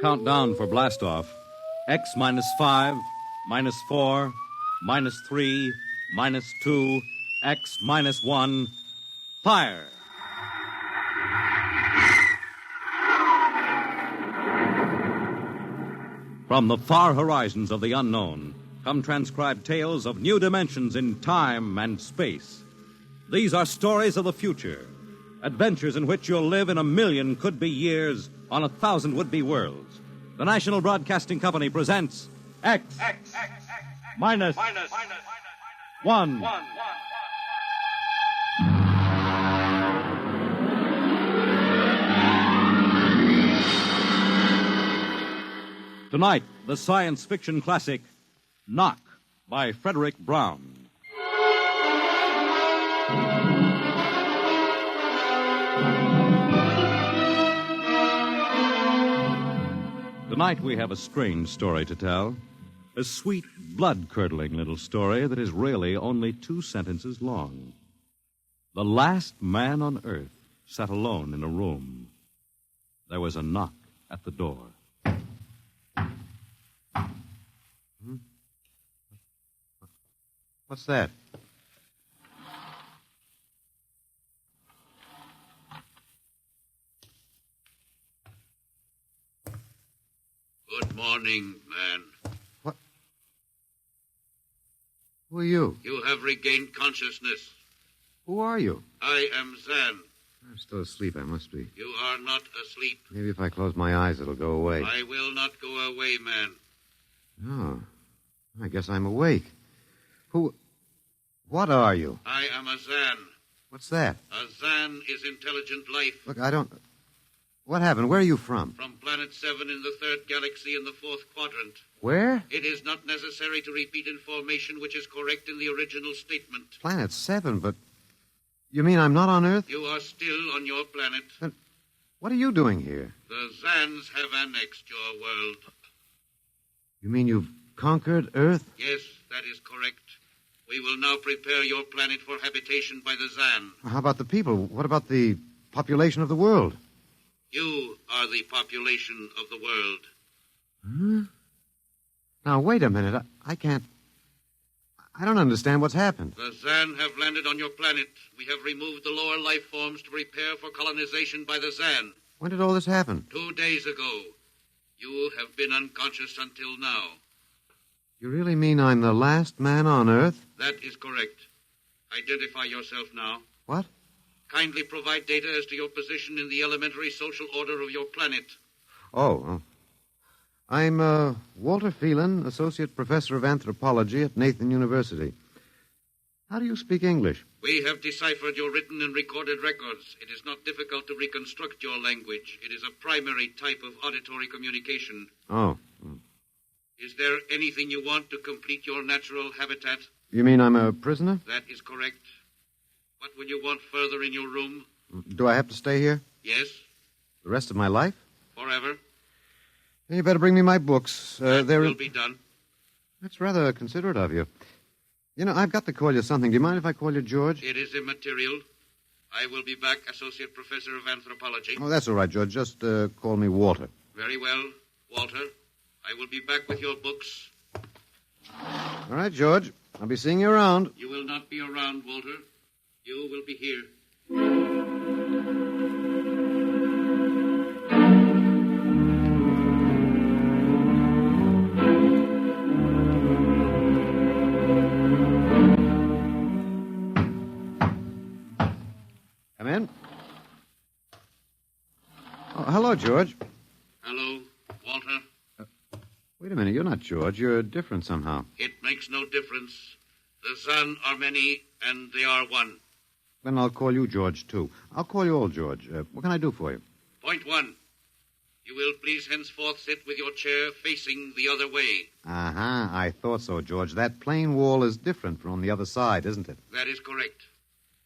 countdown for blastoff. X minus 5, minus 4, minus 3, minus 2, X minus 1. Fire! From the far horizons of the unknown come transcribed tales of new dimensions in time and space. These are stories of the future, adventures in which you'll live in 1,000,000 could-be years on 1,000 would-be worlds. The National Broadcasting Company presents X minus 1. Tonight, the science fiction classic, Knock, by Frederick Brown. Tonight we have a strange story to tell. A sweet, blood-curdling little story that is really only 2 sentences long. The last man on Earth sat alone in a room. There was a knock at the door. What's that? Good morning, man. What? Who are you? You have regained consciousness. Who are you? I am Zan. I'm still asleep, I must be. You are not asleep. Maybe if I close my eyes, it'll go away. I will not go away, man. Oh, I guess I'm awake. What are you? I am a Zan. What's that? A Zan is intelligent life. Look, I don't... What happened? Where are you from? From Planet 7 in the 3rd galaxy in the 4th quadrant. Where? It is not necessary to repeat information which is correct in the original statement. Planet 7, but... You mean I'm not on Earth? You are still on your planet. But what are you doing here? The Zans have annexed your world. You mean you've conquered Earth? Yes, that is correct. We will now prepare your planet for habitation by the Zan. How about the people? What about the population of the world? You are the population of the world. Huh? Now, wait a minute. I can't... I don't understand what's happened. The Zan have landed on your planet. We have removed the lower life forms to prepare for colonization by the Zan. When did all this happen? 2 days ago. You have been unconscious until now. You really mean I'm the last man on Earth? That is correct. Identify yourself now. What? Kindly provide data as to your position in the elementary social order of your planet. Oh. I'm Walter Phelan, Associate Professor of Anthropology at Nathan University. How do you speak English? We have deciphered your written and recorded records. It is not difficult to reconstruct your language. It is a primary type of auditory communication. Oh. Is there anything you want to complete your natural habitat? You mean I'm a prisoner? That is correct. What will you want further in your room? Do I have to stay here? Yes. The rest of my life? Forever. You better bring me my books. That will be done. That's rather considerate of you. You know, I've got to call you something. Do you mind if I call you George? It is immaterial. I will be back, Associate Professor of Anthropology. Oh, that's all right, George. Just call me Walter. Very well, Walter. I will be back with your books. All right, George. I'll be seeing you around. You will not be around, Walter. You will be here. Come in. Oh, hello, George. Hello, Walter. Wait a minute. You're not George. You're different somehow. It makes no difference. The Zan are many, and they are one. Then I'll call you George, too. I'll call you old George. What can I do for you? Point 1. You will please henceforth sit with your chair facing the other way. Uh-huh. I thought so, George. That plain wall is different from the other side, isn't it? That is correct.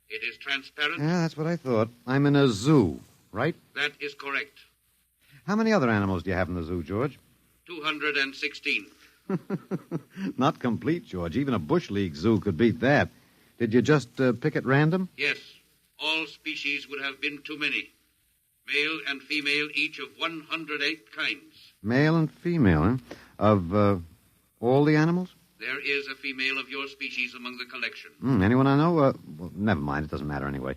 It is transparent. Yeah, that's what I thought. I'm in a zoo, right? That is correct. How many other animals do you have in the zoo, George? 216. Not complete, George. Even a Bush League zoo could beat that. Did you just pick at random? Yes. All species would have been too many. Male and female, each of 108 kinds. Male and female, huh? Of all the animals? There is a female of your species among the collection. Anyone I know? Well, never mind. It doesn't matter anyway.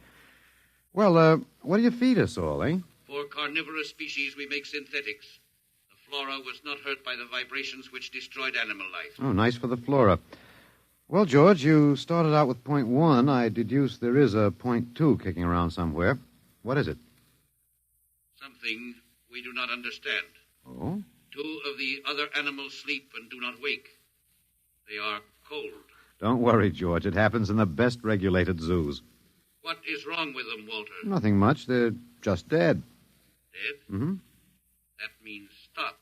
Well, what do you feed us all, eh? For carnivorous species, we make synthetics. The flora was not hurt by the vibrations which destroyed animal life. Oh, nice for the flora. Well, George, you started out with point 1. I deduce there is a point 2 kicking around somewhere. What is it? Something we do not understand. Oh? 2 of the other animals sleep and do not wake. They are cold. Don't worry, George. It happens in the best regulated zoos. What is wrong with them, Walter? Nothing much. They're just dead. Dead? Mm-hmm. That means stopped.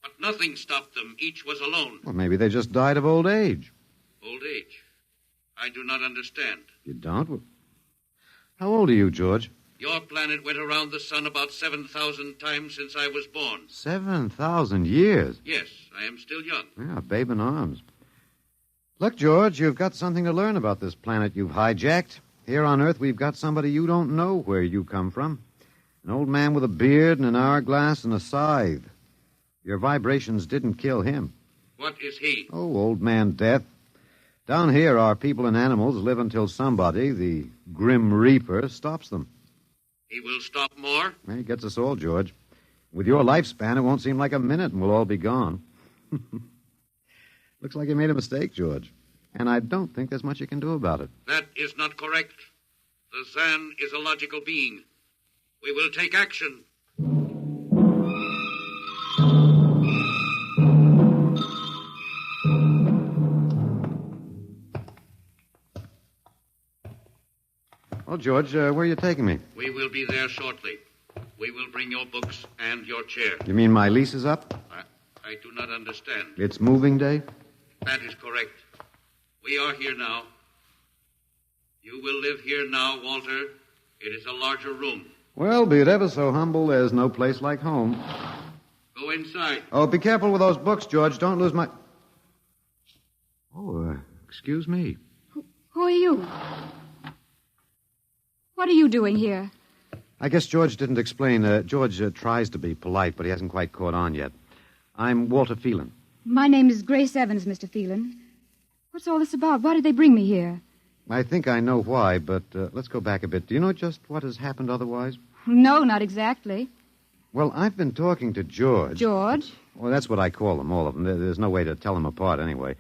But nothing stopped them. Each was alone. Well, maybe they just died of old age. Old age? I do not understand. You don't? Well, how old are you, George? Your planet went around the sun about 7,000 times since I was born. 7,000 years? Yes, I am still young. Yeah, a babe in arms. Look, George, you've got something to learn about this planet you've hijacked. Here on Earth, we've got somebody you don't know where you come from. An old man with a beard and an hourglass and a scythe. Your vibrations didn't kill him. What is he? Oh, old man Death. Down here, our people and animals live until somebody, the Grim Reaper, stops them. He will stop more? Well, he gets us all, George. With your lifespan, it won't seem like a minute and we'll all be gone. Looks like you made a mistake, George. And I don't think there's much you can do about it. That is not correct. The Zan is a logical being. We will take action. Well, George, where are you taking me? We will be there shortly. We will bring your books and your chair. You mean my lease is up? I do not understand. It's moving day? That is correct. We are here now. You will live here now, Walter. It is a larger room. Well, be it ever so humble, there's no place like home. Go inside. Oh, be careful with those books, George. Don't lose my... Oh, excuse me. Who are you? What are you doing here? I guess George didn't explain. George tries to be polite, but he hasn't quite caught on yet. I'm Walter Phelan. My name is Grace Evans, Mr. Phelan. What's all this about? Why did they bring me here? I think I know why, but let's go back a bit. Do you know just what has happened otherwise? No, not exactly. Well, I've been talking to George. George? Well, that's what I call them, all of them. There's no way to tell them apart anyway.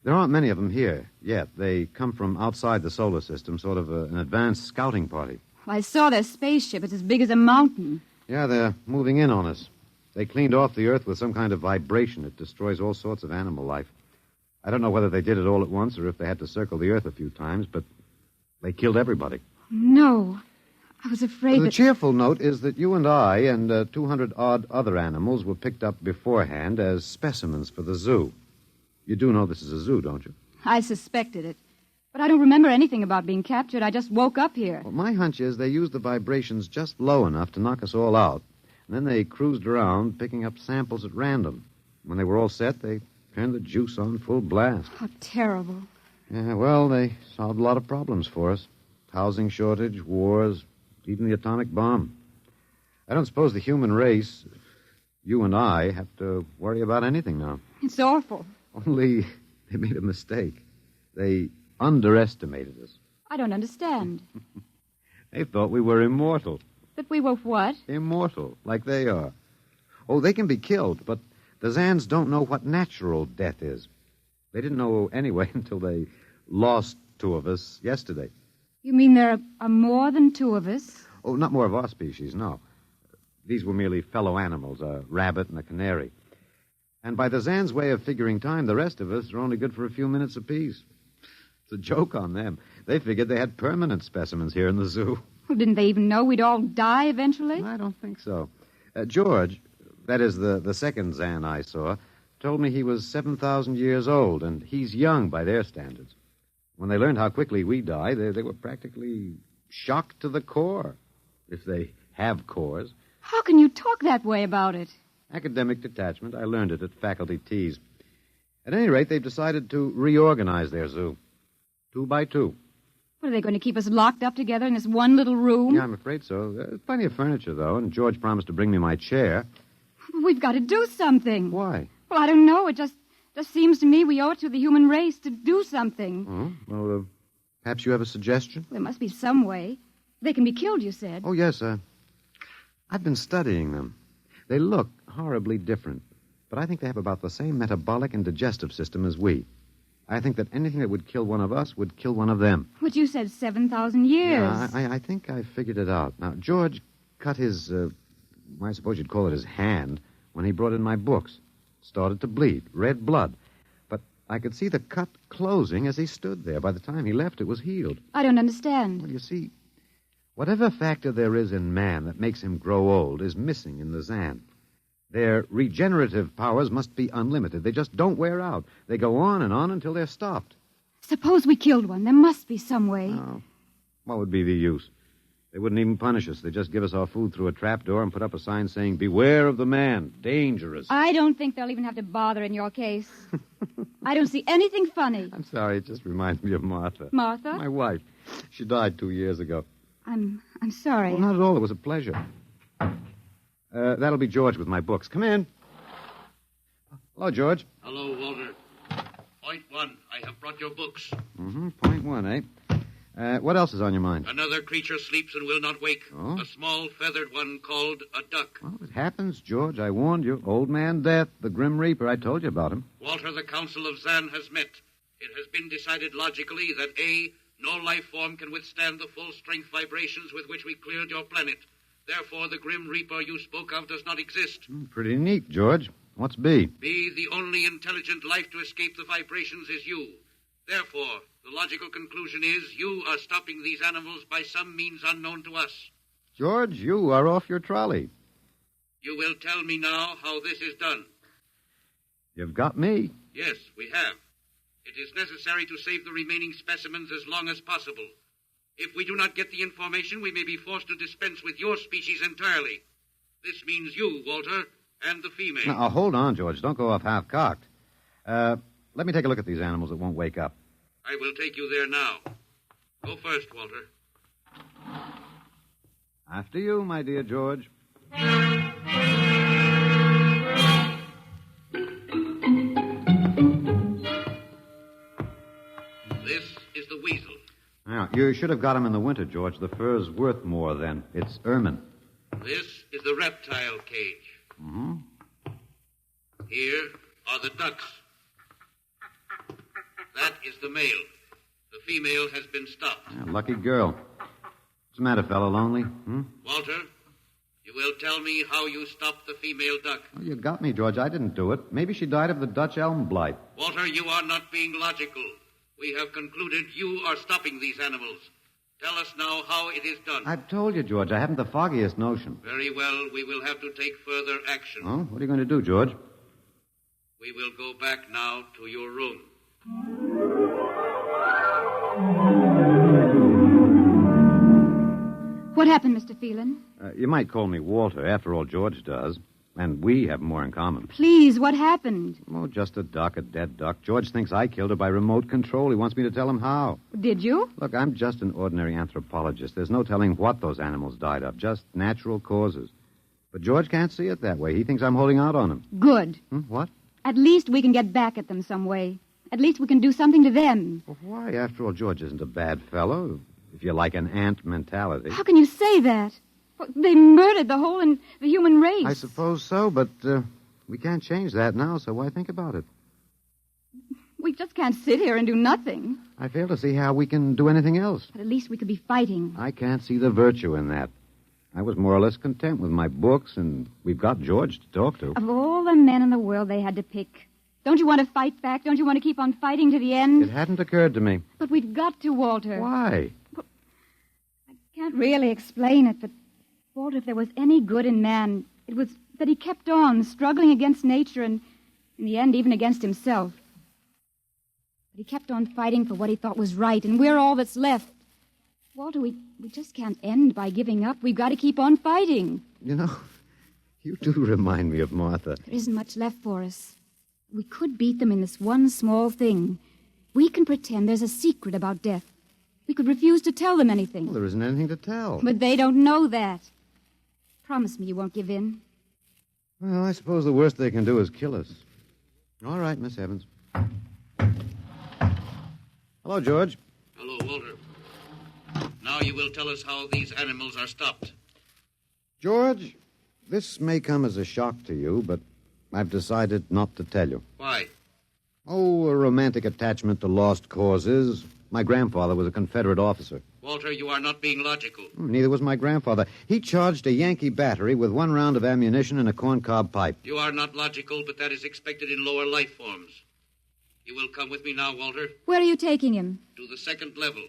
There aren't many of them here yet. They come from outside the solar system, sort of an advanced scouting party. I saw their spaceship. It's as big as a mountain. Yeah, they're moving in on us. They cleaned off the Earth with some kind of vibration. It destroys all sorts of animal life. I don't know whether they did it all at once or if they had to circle the Earth a few times, but they killed everybody. No. I was afraid The that... cheerful note is that you and I and 200-odd other animals were picked up beforehand as specimens for the zoo. You do know this is a zoo, don't you? I suspected it. But I don't remember anything about being captured. I just woke up here. Well, my hunch is they used the vibrations just low enough to knock us all out. And then they cruised around, picking up samples at random. When they were all set, they turned the juice on full blast. How terrible. Yeah, well, they solved a lot of problems for us. Housing shortage, wars, even the atomic bomb. I don't suppose the human race, you and I, have to worry about anything now. It's awful. Only they made a mistake. They underestimated us. I don't understand. They thought we were immortal. That we were what? Immortal, like they are. Oh, they can be killed, but the Zans don't know what natural death is. They didn't know anyway until they lost 2 of us yesterday. You mean there are more than 2 of us? Oh, not more of our species, no. These were merely fellow animals, a rabbit and a canary. And by the Zans' way of figuring time, the rest of us are only good for a few minutes apiece. It's a joke on them. They figured they had permanent specimens here in the zoo. Well, didn't they even know we'd all die eventually? I don't think so. George, that is the second Zan I saw, told me he was 7,000 years old, and he's young by their standards. When they learned how quickly we die, they were practically shocked to the core, if they have cores. How can you talk that way about it? Academic detachment. I learned it at faculty teas. At any rate, they've decided to reorganize their zoo. 2 by 2. What, are they going to keep us locked up together in this one little room? Yeah, I'm afraid so. There's plenty of furniture, though, and George promised to bring me my chair. We've got to do something. Why? Well, I don't know. It just seems to me we owe it to the human race to do something. Oh, well, perhaps you have a suggestion? There must be some way. They can be killed, you said. Oh, yes. I've been studying them. They look horribly different, but I think they have about the same metabolic and digestive system as we. I think that anything that would kill one of us would kill one of them. But you said 7,000 years. Yeah, I think I figured it out. Now, George cut his, I suppose you'd call it his hand, when he brought in my books. It started to bleed, red blood. But I could see the cut closing as he stood there. By the time he left, it was healed. I don't understand. Well, you see, whatever factor there is in man that makes him grow old is missing in the Zan. Their regenerative powers must be unlimited. They just don't wear out. They go on and on until they're stopped. Suppose we killed one. There must be some way. Oh, what would be the use? They wouldn't even punish us. They'd just give us our food through a trapdoor and put up a sign saying, "Beware of the man. Dangerous." I don't think they'll even have to bother in your case. I don't see anything funny. I'm sorry. It just reminds me of Martha. Martha? My wife. She died 2 years ago. I'm sorry. Well, not at all. It was a pleasure. That'll be George with my books. Come in. Hello, George. Hello, Walter. Point one, I have brought your books. Point one, eh? What else is on your mind? Another creature sleeps and will not wake. Oh? A small feathered one called a duck. Well, it happens, George. I warned you. Old Man Death, the Grim Reaper. I told you about him. Walter, the Council of Zan has met. It has been decided logically that A, no life form can withstand the full-strength vibrations with which we cleared your planet. Therefore, the Grim Reaper you spoke of does not exist. Pretty neat, George. What's B? B, the only intelligent life to escape the vibrations is you. Therefore, the logical conclusion is you are stopping these animals by some means unknown to us. George, you are off your trolley. You will tell me now how this is done. You've got me. Yes, we have. It is necessary to save the remaining specimens as long as possible. If we do not get the information, we may be forced to dispense with your species entirely. This means you, Walter, and the female. Now, hold on, George. Don't go off half-cocked. Let me take a look at these animals that won't wake up. I will take you there now. Go first, Walter. After you, my dear George. This is the weasel. Now, you should have got him in the winter, George. The fur's worth more then. It's ermine. This is the reptile cage. Here are the ducks. That is the male. The female has been stopped. Yeah, lucky girl. What's the matter, fellow? Lonely? Walter, you will tell me how you stopped the female duck. Oh, you got me, George. I didn't do it. Maybe she died of the Dutch elm blight. Walter, you are not being logical. We have concluded you are stopping these animals. Tell us now how it is done. I've told you, George. I haven't the foggiest notion. Very well. We will have to take further action. Oh, what are you going to do, George? We will go back now to your room. What happened, Mr. Phelan? You might call me Walter. After all, George does. And we have more in common. Please, what happened? Oh, just a duck, a dead duck. George thinks I killed her by remote control. He wants me to tell him how. Did you? Look, I'm just an ordinary anthropologist. There's no telling what those animals died of, just natural causes. But George can't see it that way. He thinks I'm holding out on him. Good. What? At least we can get back at them some way. At least we can do something to them. Well, why? After all, George isn't a bad fellow, if you like an ant mentality. How can you say that? Well, they murdered the human race. I suppose so, but we can't change that now, so why think about it? We just can't sit here and do nothing. I fail to see how we can do anything else. But at least we could be fighting. I can't see the virtue in that. I was more or less content with my books, and we've got George to talk to. Of all the men in the world they had to pick, don't you want to fight back? Don't you want to keep on fighting to the end? It hadn't occurred to me. But we've got to, Walter. Why? Well, I can't really explain it, but, Walter, if there was any good in man, it was that he kept on struggling against nature and, in the end, even against himself. But he kept on fighting for what he thought was right, and we're all that's left. Walter, we just can't end by giving up. We've got to keep on fighting. You know, you do remind me of Martha. There isn't much left for us. We could beat them in this one small thing. We can pretend there's a secret about death. We could refuse to tell them anything. Well, there isn't anything to tell. But they don't know that. Promise me you won't give in. Well, I suppose the worst they can do is kill us. All right, Miss Evans. Hello, George. Hello, Walter. Now you will tell us how these animals are stopped. George, this may come as a shock to you, but I've decided not to tell you. Why? Oh, a romantic attachment to lost causes. My grandfather was a Confederate officer. Walter, you are not being logical. Neither was my grandfather. He charged a Yankee battery with 1 round of ammunition and a corncob pipe. You are not logical, but that is expected in lower life forms. You will come with me now, Walter. Where are you taking him? To the 2nd level.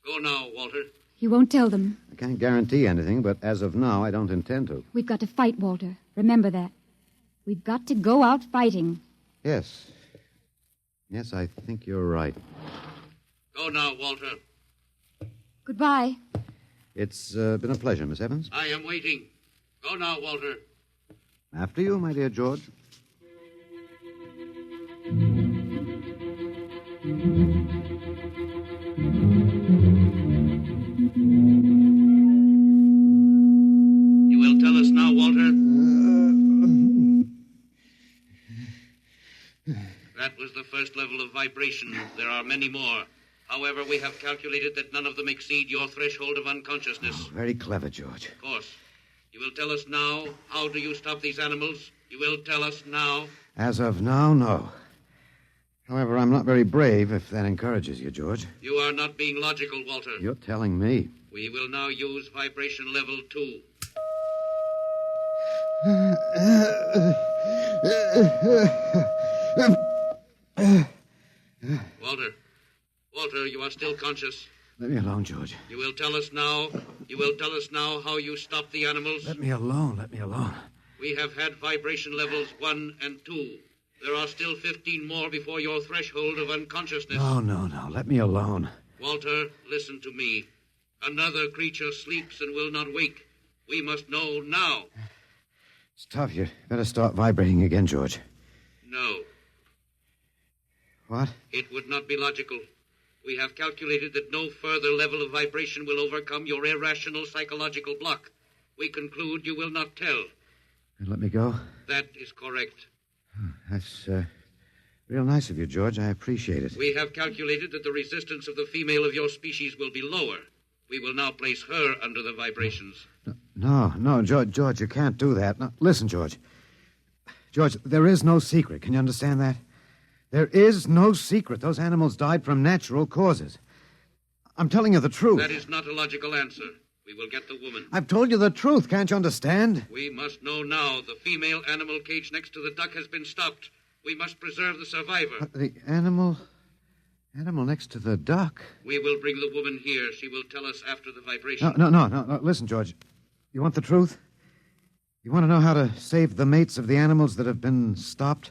Go now, Walter. You won't tell them. I can't guarantee anything, but as of now, I don't intend to. We've got to fight, Walter. Remember that. We've got to go out fighting. Yes. Yes, I think you're right. Go now, Walter. Goodbye. It's been a pleasure, Miss Evans. I am waiting. Go now, Walter. After you, my dear George. You will tell us now, Walter? That was the first level of vibration. There are many more. However, we have calculated that none of them exceed your threshold of unconsciousness. Oh, very clever, George. Of course. You will tell us now, how do you stop these animals? You will tell us now? As of now, no. However, I'm not very brave, if that encourages you, George. You are not being logical, Walter. You're telling me. We will now use vibration level 2. Walter, you are still conscious. Let me alone, George. You will tell us now how you stop the animals? Let me alone. We have had vibration levels 1 and 2. There are still 15 more before your threshold of unconsciousness. No. Let me alone. Walter, listen to me. Another creature sleeps and will not wake. We must know now. It's tough. You better start vibrating again, George. No. What? It would not be logical. We have calculated that no further level of vibration will overcome your irrational psychological block. We conclude you will not tell. And let me go? That is correct. That's real nice of you, George. I appreciate it. We have calculated that the resistance of the female of your species will be lower. We will now place her under the vibrations. No, George, you can't do that. No, listen, George. George, there is no secret. Can you understand that? There is no secret. Those animals died from natural causes. I'm telling you the truth. That is not a logical answer. We will get the woman. I've told you the truth. Can't you understand? We must know now. The female animal cage next to the duck has been stopped. We must preserve the survivor. The animal next to the duck? We will bring the woman here. She will tell us after the vibration. No. Listen, George. You want the truth? You want to know how to save the mates of the animals that have been stopped?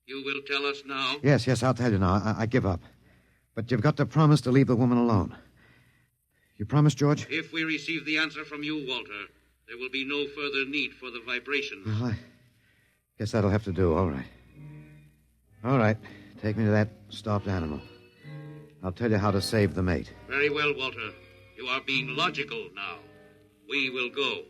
You will tell us now? Yes, I'll tell you now. I give up. But you've got to promise to leave the woman alone. You promise, George? If we receive the answer from you, Walter, there will be no further need for the vibrations. Well, I guess that'll have to do. All right. All right. Take me to that stopped animal. I'll tell you how to save the mate. Very well, Walter. You are being logical now. We will go.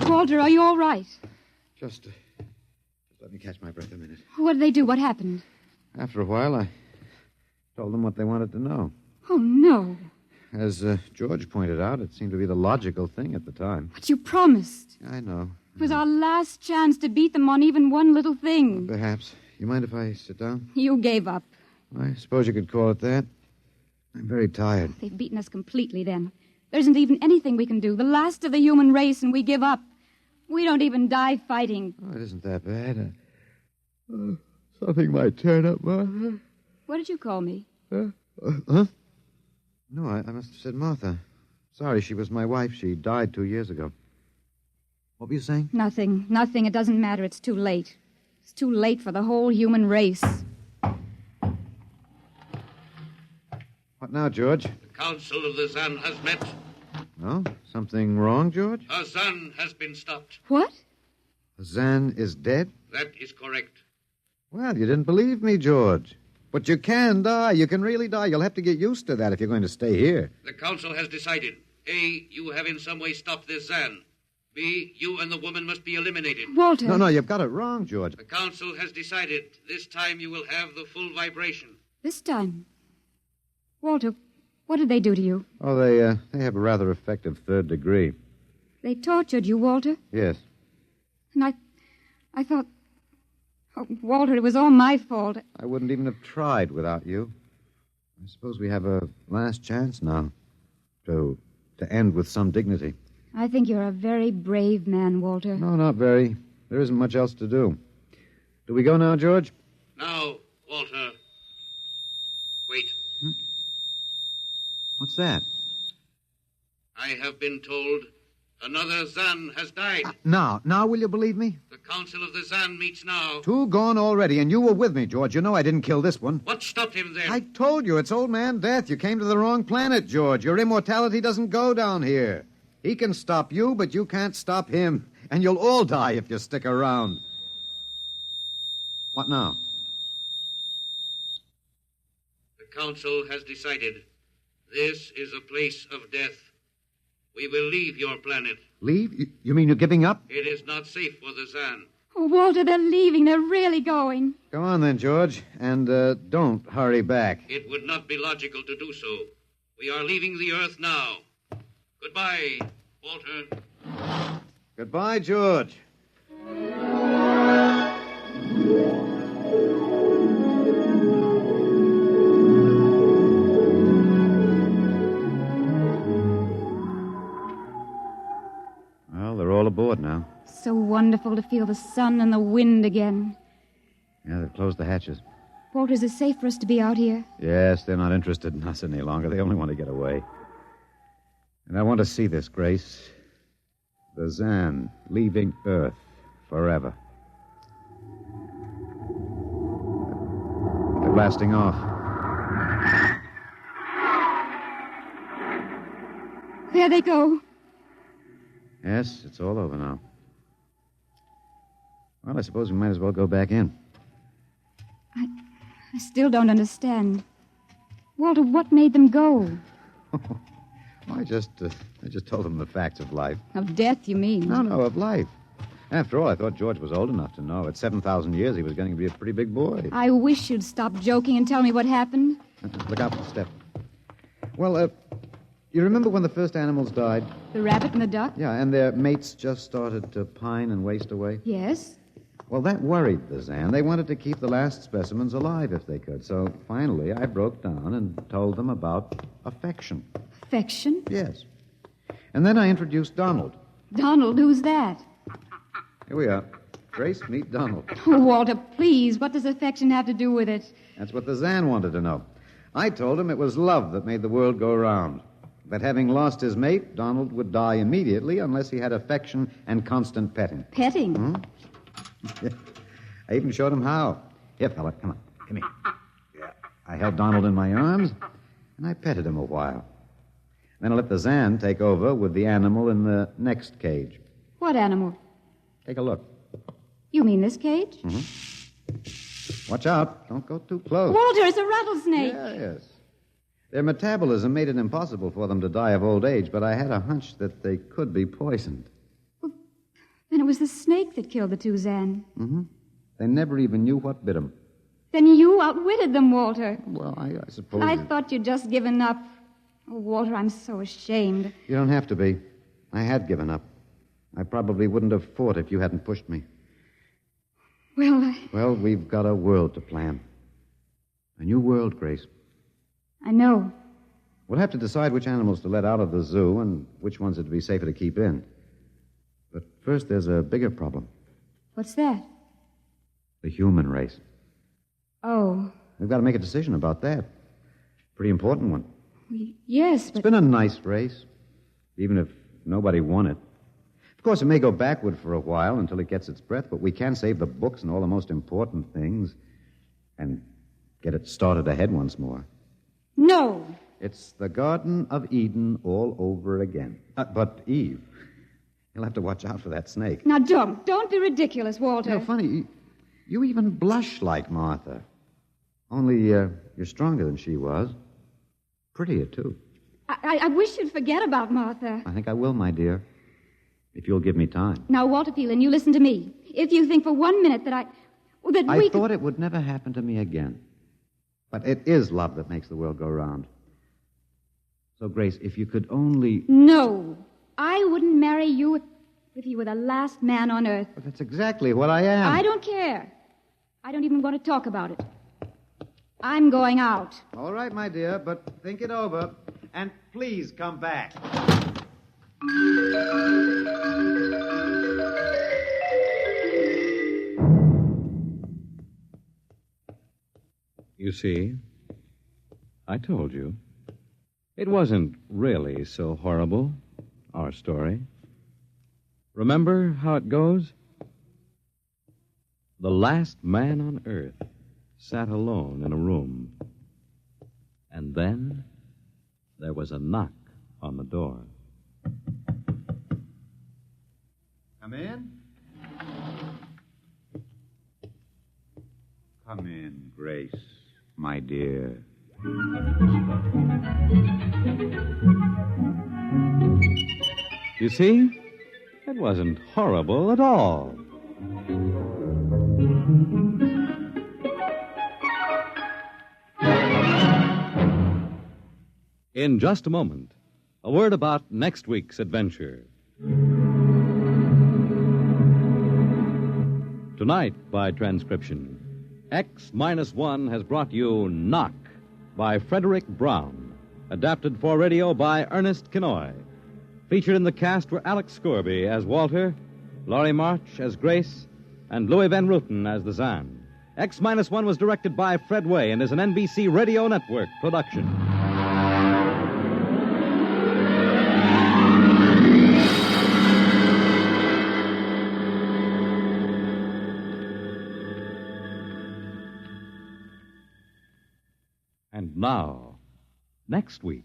Walter, are you all right? Just let me catch my breath a minute. What did they do? What happened? After a while, I told them what they wanted to know. Oh, no. As George pointed out, it seemed to be the logical thing at the time. But you promised. I know. It was our last chance to beat them on even one little thing. Perhaps. You mind if I sit down? You gave up. I suppose you could call it that. I'm very tired. They've beaten us completely then. There isn't even anything we can do. The last of the human race, and we give up. We don't even die fighting. Oh, it isn't that bad. Something might turn up, Martha. What did you call me? Huh? No, I must have said Martha. Sorry, she was my wife. She died 2 years ago. What were you saying? Nothing. It doesn't matter. It's too late. It's too late for the whole human race. What now, George? The Council of the Zans has met. No? Something wrong, George? A Zan has been stopped. What? Zan is dead? That is correct. Well, you didn't believe me, George. But you can die. You can really die. You'll have to get used to that if you're going to stay here. The council has decided. A, you have in some way stopped this Zan. B, you and the woman must be eliminated. Walter. No, you've got it wrong, George. The council has decided. This time you will have the full vibration. This time. Walter, what did they do to you? Oh, they have a rather effective third degree. They tortured you, Walter? Yes. And I thought... Oh, Walter, it was all my fault. I wouldn't even have tried without you. I suppose we have a last chance now to end with some dignity. I think you're a very brave man, Walter. No, not very. There isn't much else to do. Do we go now, George? Now, Walter. Wait. What's that? I have been told another Zan has died. Now will you believe me? The council of the Zan meets now. 2 gone already, and you were with me, George. You know I didn't kill this one. What stopped him then? I told you, it's Old Man Death. You came to the wrong planet, George. Your immortality doesn't go down here. He can stop you, but you can't stop him. And you'll all die if you stick around. What now? The council has decided. This is a place of death. We will leave your planet. Leave? You mean you're giving up? It is not safe for the Zan. Oh, Walter, they're leaving. They're really going. Go on then, George. And don't hurry back. It would not be logical to do so. We are leaving the Earth now. Goodbye, Walter. Goodbye, George. Well, they're all aboard now. So wonderful to feel the sun and the wind again. Yeah, they've closed the hatches. Walter, is it safe for us to be out here? Yes, they're not interested in us any longer. They only want to get away. And I want to see this, Grace. The Zan leaving Earth forever. They're blasting off. There they go. Yes, it's all over now. Well, I suppose we might as well go back in. I still don't understand. Walter, what made them go? I just told them the facts of life. Of death, you mean? No, of life. After all, I thought George was old enough to know. At 7,000 years, he was going to be a pretty big boy. I wish you'd stop joking and tell me what happened. Look out for the step. Well, you remember when the first animals died? The rabbit and the duck? Yeah, and their mates just started to pine and waste away? Yes. Well, that worried the Zan. They wanted to keep the last specimens alive if they could. So finally, I broke down and told them about affection. Affection? Yes. And then I introduced Donald. Donald, who's that? Here we are. Grace, meet Donald. Oh, Walter, please, what does affection have to do with it? That's what the Zan wanted to know. I told him it was love that made the world go round. That having lost his mate, Donald would die immediately unless he had affection and constant petting. Petting? Hmm? I even showed him how. Here, fella, come on. Come here. Yeah. I held Donald in my arms, and I petted him a while. Then I let the Zan take over with the animal in the next cage. What animal? Take a look. You mean this cage? Mm-hmm. Watch out. Don't go too close. Walter, it's a rattlesnake. Yes. Their metabolism made it impossible for them to die of old age, but I had a hunch that they could be poisoned. Well, then it was the snake that killed the two Zan. Mm-hmm. They never even knew what bit them. Then you outwitted them, Walter. Well, I suppose... I thought you'd just given up. Oh, Walter, I'm so ashamed. You don't have to be. I had given up. I probably wouldn't have fought if you hadn't pushed me. Well, we've got a world to plan. A new world, Grace. I know. We'll have to decide which animals to let out of the zoo and which ones it'd be safer to keep in. But first, there's a bigger problem. What's that? The human race. Oh. We've got to make a decision about that. Pretty important one. Yes, but... It's been a nice race, even if nobody won it. Of course, it may go backward for a while until it gets its breath, but we can save the books and all the most important things and get it started ahead once more. No. It's the Garden of Eden all over again. But, Eve, you'll have to watch out for that snake. Now, don't be ridiculous, Walter. You know, funny, you even blush like Martha. Only you're stronger than she was. Prettier, too. I wish you'd forget about Martha. I think I will, my dear, if you'll give me time. Now, Walter Phelan, you listen to me. If you think for 1 minute that I thought it would never happen to me again. But it is love that makes the world go round. So, Grace, if you could only... No, I wouldn't marry you if you were the last man on earth. But that's exactly what I am. I don't care. I don't even want to talk about it. I'm going out. All right, my dear, but think it over. And please come back. You see, I told you. It wasn't really so horrible, our story. Remember how it goes? The last man on earth sat alone in a room. And then there was a knock on the door. Come in. Come in, Grace, my dear. You see, it wasn't horrible at all. In just a moment, a word about next week's adventure. Tonight, by transcription, X-1 has brought you Knock by Frederick Brown, adapted for radio by Ernest Kinoy. Featured in the cast were Alex Scorby as Walter, Laurie March as Grace, and Louis Van Ruten as the Zan. X-1 was directed by Fred Way and is an NBC Radio Network production. And now, next week.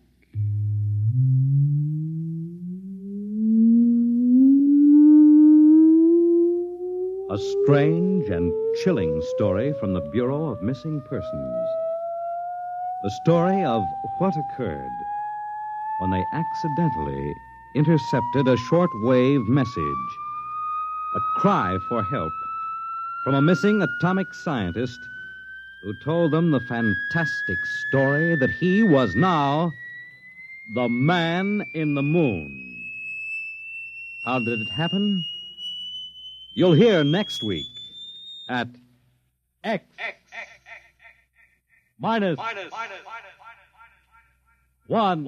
A strange and chilling story from the Bureau of Missing Persons. The story of what occurred when they accidentally intercepted a short-wave message, a cry for help from a missing atomic scientist who told them the fantastic story that he was now the man in the moon. How did it happen? You'll hear next week at X minus 1.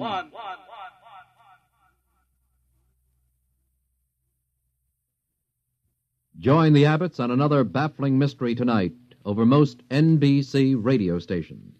Join the Abbotts on another baffling mystery tonight over most NBC radio stations.